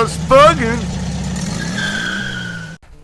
Just Buggin'.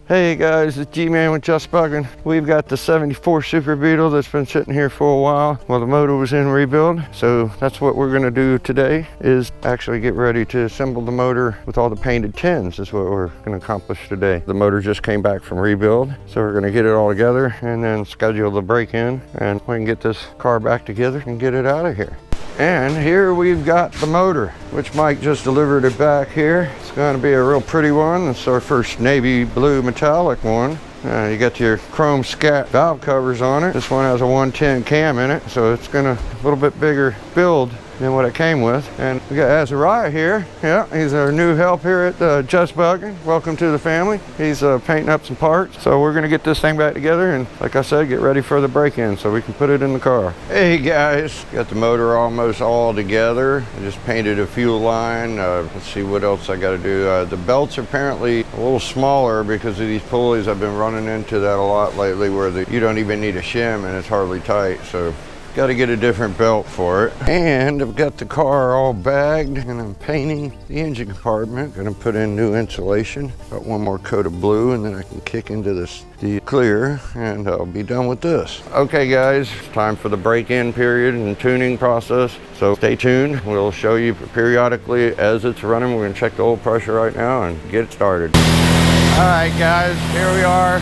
Hey guys, it's G-Man with Just Buggin'. We've got the 74 Super Beetle that's been sitting here for a while while the motor was in rebuild. So that's what we're gonna do today, is actually get ready to assemble the motor with all the painted tins is what we're gonna accomplish today. The motor just came back from rebuild, so we're gonna get it all together and then schedule the break-in, and we can get this car back together and get it out of here. And here we've got the motor, which Mike just delivered it back here. It's going to be a real pretty one. It's our first navy blue metallic one. You got your chrome scat valve covers on it. This one has a 110 cam in it, so it's gonna a little bit bigger build than what it came with. And we got Azuriah here. Yeah, he's our new help here at Just Buggin'. Welcome to the family. He's painting up some parts. So we're gonna get this thing back together and, like I said, get ready for the break-in so we can put it in the car. Hey guys, got the motor almost all together. I just painted a fuel line. Let's see what else I gotta do. The belts are apparently a little smaller because of these pulleys. I've been running into that a lot lately where you don't even need a shim and it's hardly tight. So got to get a different belt for it. And I've got the car all bagged and I'm painting the engine compartment. Gonna put in new insulation. Got one more coat of blue and then I can kick into the clear and I'll be done with this. Okay guys, it's time for the break-in period and tuning process. So stay tuned. We'll show you periodically as it's running. We're gonna check the oil pressure right now and get it started. All right guys, here we are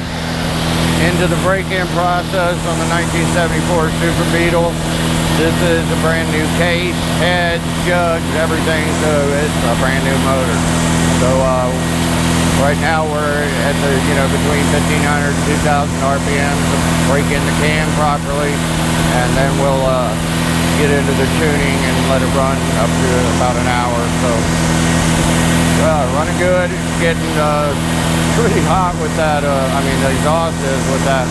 into the break-in process on the 1974 Super Beetle. This is a brand new case, heads, jugs, everything, so it's a brand new motor. So right now we're at the, between 1,500 and 2,000 RPM to break in the cam properly, and then we'll get into the tuning and let it run up to about an hour. So running good, getting pretty hot with that, the exhaust is with that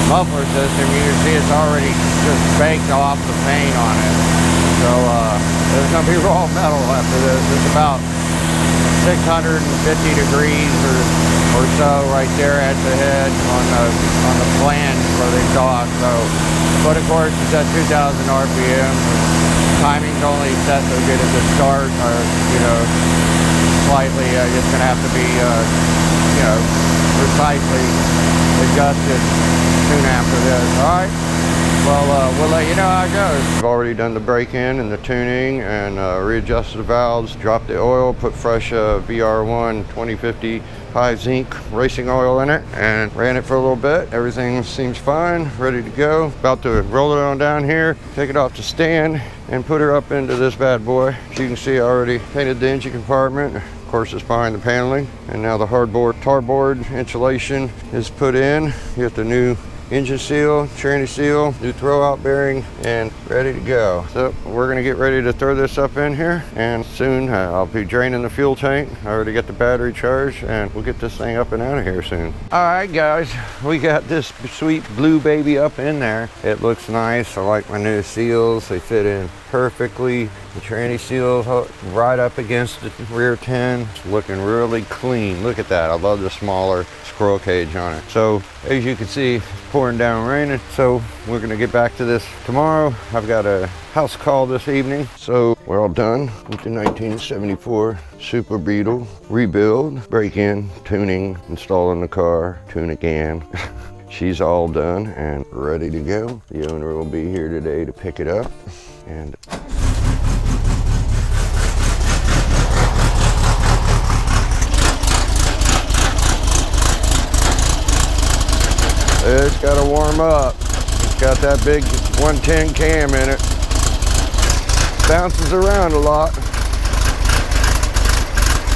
muffler system. You can see it's already just baked off the paint on it. So there's gonna be raw metal after this. It's about 650 degrees or so right there at the head on the flange for the exhaust. So, but of course it's at 2,000 RPM. Timing's only set so good at the start, or slightly. It's gonna have to be precisely adjusted soon after this. All right, well, we'll let you know how it goes. I've already done the break-in and the tuning and readjusted the valves, dropped the oil, put fresh VR1 2050 high zinc racing oil in it and ran it for a little bit. Everything seems fine, ready to go. About to roll it on down here, take it off the stand and put her up into this bad boy. As you can see, I already painted the engine compartment. Of course, it's behind the paneling, and now the tarboard insulation is put in. You got the new engine seal, tranny seal, new throwout bearing, and ready to go. So we're gonna get ready to throw this up in here, and soon I'll be draining the fuel tank. I already got the battery charged, and we'll get this thing up and out of here soon. All right, guys, we got this sweet blue baby up in there. It looks nice. I like my new seals. They fit in perfectly. The tranny seal right up against the rear tin. It's looking really clean. Look at that. I love the smaller squirrel cage on it. So as you can see, it's pouring down raining. So we're gonna get back to this tomorrow. I've got a house call this evening. So we're all done with the 1974 Super Beetle rebuild, break-in, tuning, installing the car, tune again. She's all done and ready to go. The owner will be here today to pick it up. And it's got to warm up. It's got that big 110 cam in it. Bounces around a lot.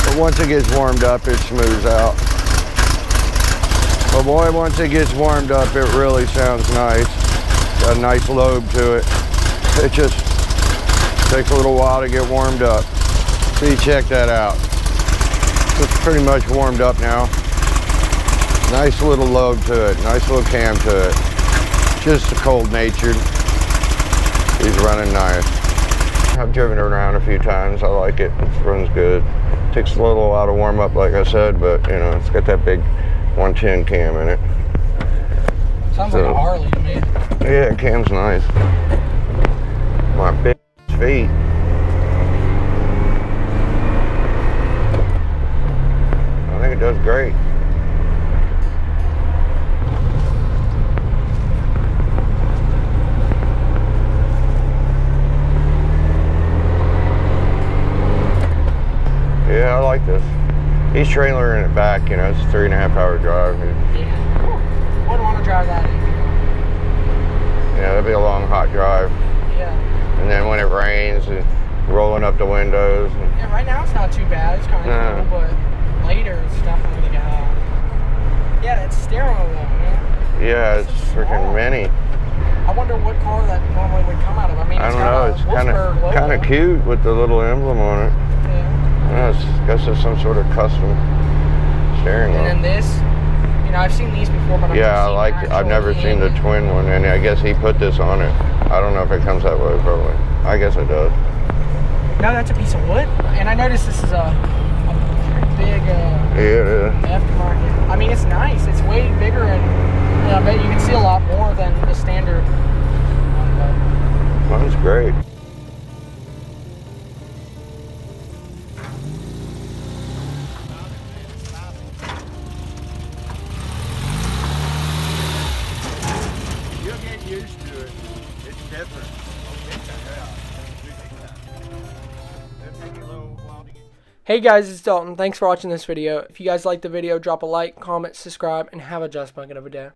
But once it gets warmed up, it smooths out. But boy, once it gets warmed up, it really sounds nice. Got a nice lobe to it. It just takes a little while to get warmed up. So you check that out. It's pretty much warmed up now. Nice little lobe to it, nice little cam to it. Just a cold-natured. He's running nice. I've driven it around a few times. I like it. It runs good. Takes a little while to warm up, like I said, but it's got that big 110 cam in it. Sounds like a Harley to me. Yeah, cam's nice. My big feet. great. Yeah, I like this. He's trailering it back, you know, it's a 3.5 hour drive. Yeah. Wouldn't want to drive that either. Yeah, that'd be a long, hot drive. Yeah. And then when it rains, rolling up the windows. Yeah, right now it's not too bad. It's kind of cool, but later it's definitely gonna get hot. Yeah, that steering wheel, man. Yeah, it's freaking mini. I wonder what car that normally would come out of. I mean, I don't know. It's kind of cute with the little emblem on it. Yeah. I guess it's some sort of custom steering wheel. And then this, you know, I've seen these before, but I've never seen the twin one, and I guess he put this on it. I don't know if it comes that way, probably. I guess it does. No, that's a piece of wood. And I noticed this is a pretty big yeah, it is. aftermarket. I mean, it's nice. It's way bigger, and I bet you can see a lot more than the standard one. Mine's great. You'll get used to it. It's different. Hey guys, it's Dalton. Thanks for watching this video. If you guys liked the video, drop a like, comment, subscribe, and have a just buggin' of a day.